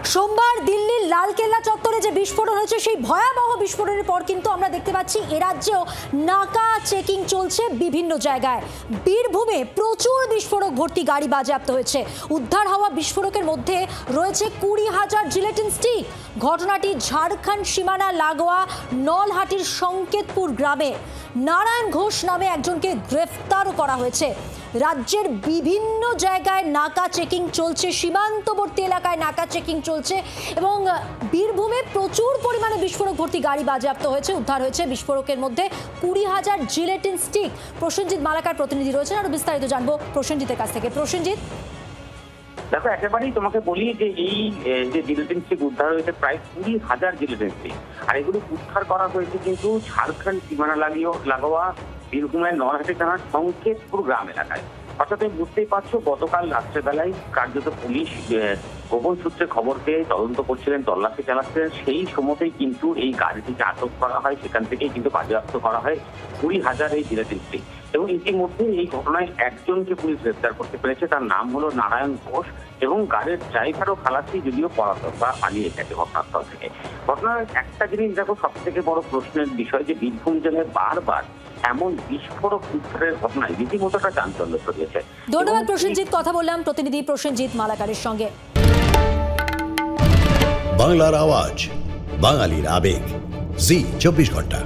সোমবার দিল্লির লালকেল্লা চত্বরে যে বিস্ফোরণ হয়েছে সেই ভয়াবহ বিস্ফোরণের পর কিন্তু আমরা দেখতে পাচ্ছি এ রাজ্যেও নাকা চেকিং চলছে বিভিন্ন জায়গায়। বীরভূমে প্রচুর বিস্ফোরক ভর্তি গাড়ি বাজেয়াপ্ত হয়েছে। উদ্ধার হওয়া বিস্ফোরকের মধ্যে রয়েছে 20,000 জিলেটিন স্টিক। ঘটনাটি ঝাড়খণ্ড সীমানা লাগোয়া নলহাটির সংকেতপুর গ্রামে। নারায়ণ ঘোষ নামে একজনকে গ্রেফতারও করা হয়েছে। রাজ্যের বিভিন্ন জায়গায় নাকা চেকিং চলছে, সীমান্তবর্তী এলাকায় নাকা চেকিং চলছে এবং বীরভূমে প্রচুর পরিমাণে বিস্ফোরক ভর্তি গাড়ি বাজেয়াপ্ত হয়েছে। উদ্ধার হয়েছে বিস্ফোরকের মধ্যে 20,000 জিলেটিন স্টিক। প্রসেনজিৎ মালাকার প্রতিনিধি রয়েছেন, আরো বিস্তারিত জানবো প্রসেনজিতের কাছ থেকে। প্রসেনজিৎ, দেখো, একেবারেই তোমাকে বলি যে এই যে জিলেটিন স্টিক উদ্ধার হয়েছে প্রায় 20,000 জিলেটিন স্টিক, আর এগুলো উদ্ধার করা হয়েছে কিন্তু ঝাড়খণ্ড সীমানা লাগোয়া বীরভূমের নলহাটি থানার সংকেতপুর গ্রাম এলাকায়। অর্থাৎ তুমি বুঝতেই পারছো, গতকাল রাত্রেবেলায় কার্যত পুলিশ গোপন সূত্রে খবর পেয়ে তদন্ত করছিলেন, তল্লাশি চালাচ্ছিলেন। সেই সময়তেই কিন্তু এই গাড়িটিকে আটক করা হয়, সেখান থেকেই কিন্তু বাজেয়াপ্ত করা হয় 20,000 এই জিলেটিন স্টিক। এবং ইতিমধ্যে এই ঘটনায় একজনকে পুলিশ গ্রেফতার করতে পেরেছে, তার নাম হলো নারায়ণ ঘোষ, এবং গাড়ির ড্রাইভারও খালাসি, যদিও পলাতক বা পালিয়ে গেছে ঘটনাস্থল থেকে। ঘটনার একটা জিনিস দেখো, সব থেকে বড় প্রশ্নের বিষয় যে বীরভূম জেলায় বারবার এমন বিস্ফোরক উদ্ধারের ঘটনায় রীতিমতো একটা চাঞ্চল্য ছড়িয়েছে। ধন্যবাদ প্রসেনজিৎ। কথা বললাম প্রতিনিধি প্রসেনজিৎ মালাকারের সঙ্গে। বাংলার আওয়াজ, বাঙালির আবেগ, জি 24 ঘন্টা।